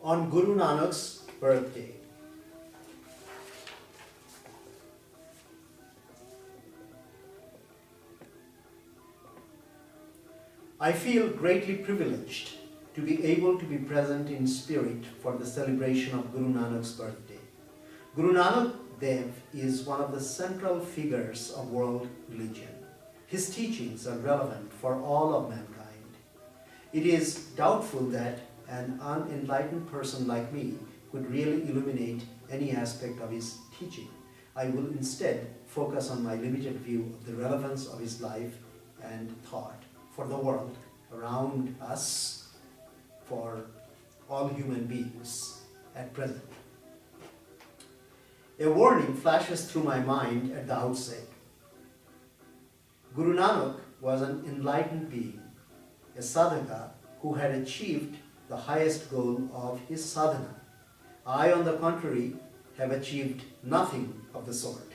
on Guru Nanak's birthday. I feel greatly privileged to be able to be present in spirit for the celebration of Guru Nanak's birthday. Guru Nanak Dev is one of the central figures of world religion. His teachings are relevant for all of mankind. It is doubtful that an unenlightened person like me could really illuminate any aspect of his teaching. I will instead focus on my limited view of the relevance of his life and thought for the world around us, for all human beings at present. A warning flashes through my mind at the outset. Guru Nanak was an enlightened being, a sadhaka who had achieved the highest goal of his sadhana. I, on the contrary, have achieved nothing of the sort.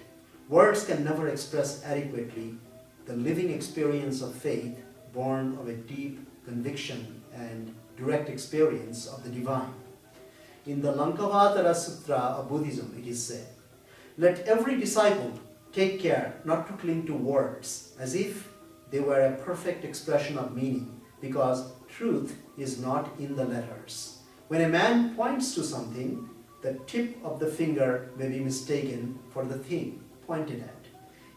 Words can never express adequately the living experience of faith born of a deep conviction and direct experience of the divine. In the Lankavatara Sutra of Buddhism, it is said, "Let every disciple take care not to cling to words as if they were a perfect expression of meaning, because truth is not in the letters. When a man points to something, the tip of the finger may be mistaken for the thing pointed at.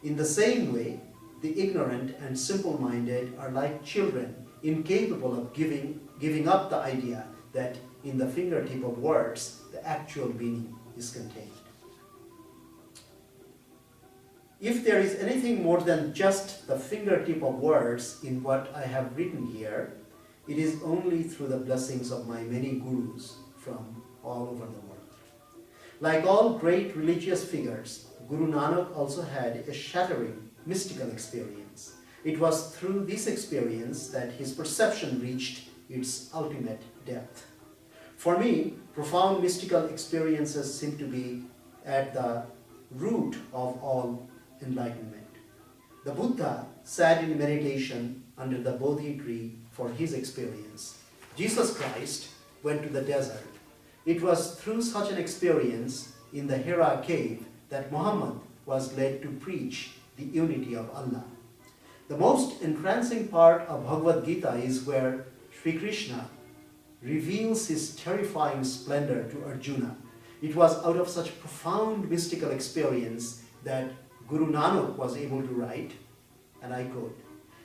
In the same way, the ignorant and simple-minded are like children, incapable of giving up the idea that in the fingertip of words, the actual meaning is contained." If there is anything more than just the fingertip of words in what I have written here, it is only through the blessings of my many gurus from all over the world. Like all great religious figures, Guru Nanak also had a shattering mystical experience. It was through this experience that his perception reached its ultimate depth. For me, profound mystical experiences seem to be at the root of all enlightenment. The Buddha sat in meditation under the Bodhi tree for his experience. Jesus Christ went to the desert. It was through such an experience in the Hira cave that Muhammad was led to preach the unity of Allah. The most entrancing part of Bhagavad Gita is where Sri Krishna reveals his terrifying splendor to Arjuna. It was out of such profound mystical experience that Guru Nanak was able to write, and I quote,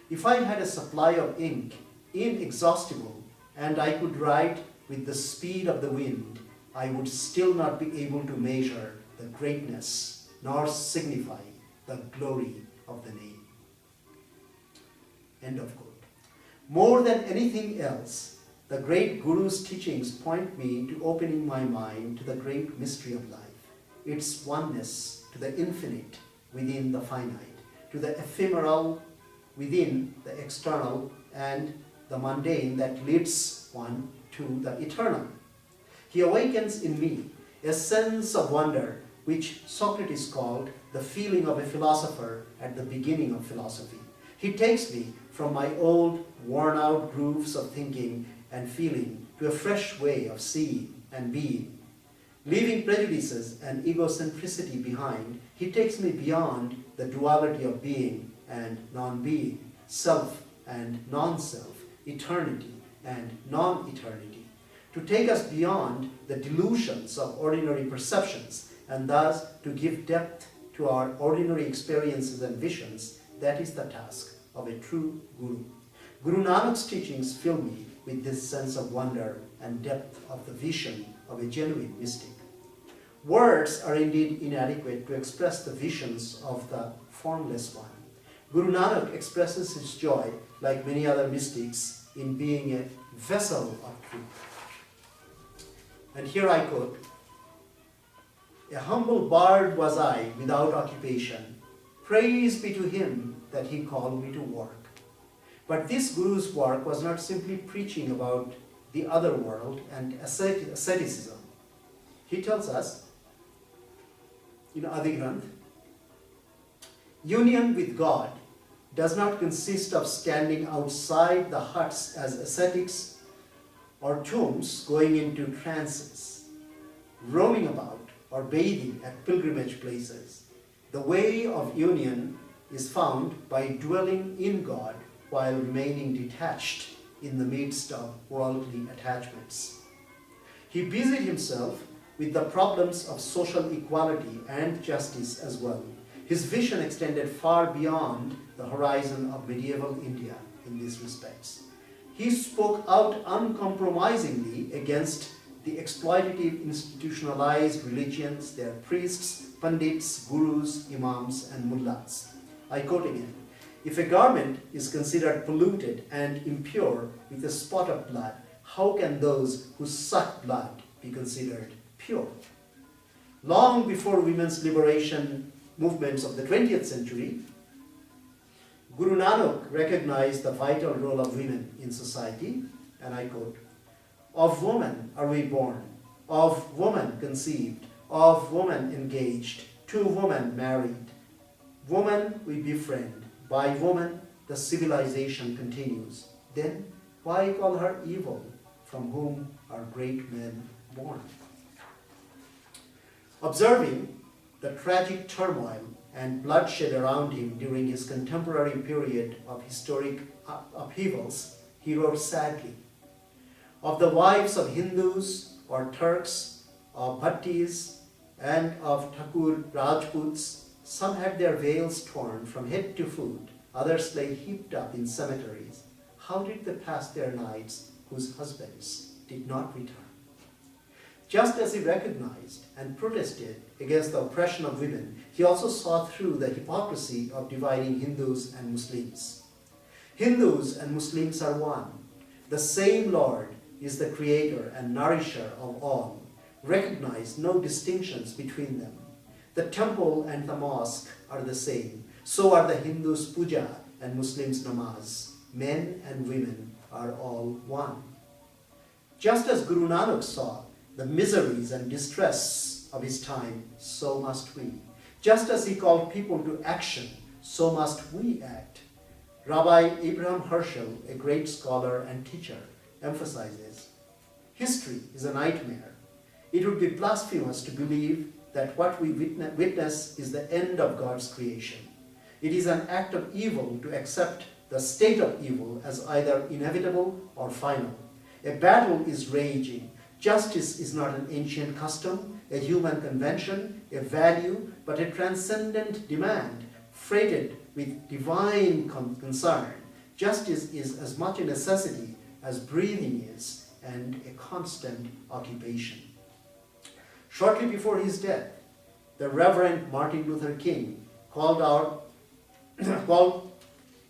"If I had a supply of ink, inexhaustible, and I could write with the speed of the wind, I would still not be able to measure the greatness nor signify the glory of the name." End of quote. More than anything else, the great Guru's teachings point me to opening my mind to the great mystery of life, its oneness to the infinite within the finite, to the ephemeral within the external, and the mundane that leads one to the eternal. He awakens in me a sense of wonder which Socrates called the feeling of a philosopher at the beginning of philosophy. He takes me from my old, worn-out grooves of thinking and feeling to a fresh way of seeing and being. Leaving prejudices and egocentricity behind, he takes me beyond the duality of being and non-being, self and non-self, eternity and non-eternity, to take us beyond the delusions of ordinary perceptions, and thus to give depth to our ordinary experiences and visions. That is the task of a true Guru. Guru Nanak's teachings fill me with this sense of wonder and depth of the vision of a genuine mystic. Words are indeed inadequate to express the visions of the formless one. Guru Nanak expresses his joy, like many other mystics, in being a vessel of truth. And here I quote, "A humble bard was I without occupation. Praise be to him that he called me to work." But this Guru's work was not simply preaching about the other world and asceticism. He tells us in Adi Granth, union with God does not consist of standing outside the huts as ascetics or tombs going into trances, roaming about or bathing at pilgrimage places. The way of union is found by dwelling in God while remaining detached in the midst of worldly attachments. He busied himself with the problems of social equality and justice as well. His vision extended far beyond the horizon of medieval India in these respects. He spoke out uncompromisingly against the exploitative institutionalized religions, their priests, pandits, gurus, imams, and mullahs. I quote again, "If a garment is considered polluted and impure with a spot of blood, how can those who suck blood be considered pure?" Long before women's liberation movements of the 20th century, Guru Nanak recognized the vital role of women in society, and I quote, "Of woman are we born, of woman conceived, of woman engaged, to woman married. Woman we befriend, by woman the civilization continues. Then why call her evil, from whom are great men born?" Observing the tragic turmoil and bloodshed around him during his contemporary period of historic upheavals, he wrote sadly, "Of the wives of Hindus or Turks, of Bhattis, and of Thakur Rajputs, some had their veils torn from head to foot, others lay heaped up in cemeteries. How did they pass their nights whose husbands did not return?" Just as he recognized and protested against the oppression of women, he also saw through the hypocrisy of dividing Hindus and Muslims. Hindus and Muslims are one. The same Lord is the creator and nourisher of all. Recognize no distinctions between them. The temple and the mosque are the same. So are the Hindus' puja and Muslims' namaz. Men and women are all one. Just as Guru Nanak saw the miseries and distress of his time, so must we. Just as he called people to action, so must we act. Rabbi Abraham Herschel, a great scholar and teacher, emphasizes, "History is a nightmare. It would be blasphemous to believe that what we witness is the end of God's creation. It is an act of evil to accept the state of evil as either inevitable or final. A battle is raging. Justice is not an ancient custom, a human convention, a value, but a transcendent demand freighted with divine concern. Justice is as much a necessity as breathing is, and a constant occupation." Shortly before his death, the Reverend Martin Luther King called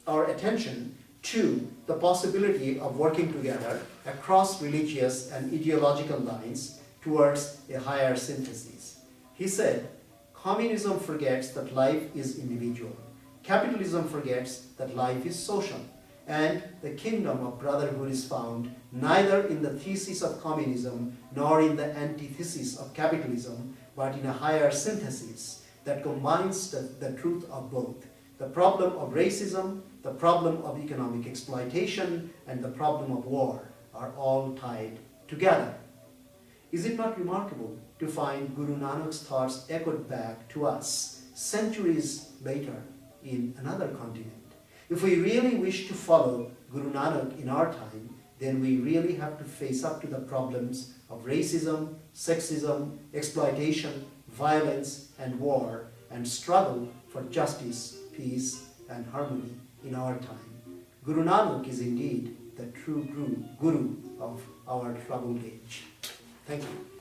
our attention to the possibility of working together across religious and ideological lines towards a higher synthesis. He said, "Communism forgets that life is individual. Capitalism forgets that life is social. And the kingdom of brotherhood is found neither in the thesis of communism nor in the antithesis of capitalism, but in a higher synthesis that combines the truth of both. The problem of racism, the problem of economic exploitation, and the problem of war are all tied together." Is it not remarkable to find Guru Nanak's thoughts echoed back to us centuries later in another continent? If we really wish to follow Guru Nanak in our time, then we really have to face up to the problems of racism, sexism, exploitation, violence, and war, and struggle for justice, peace, and harmony in our time. Guru Nanak is indeed the true guru of our troubled age. Thank you.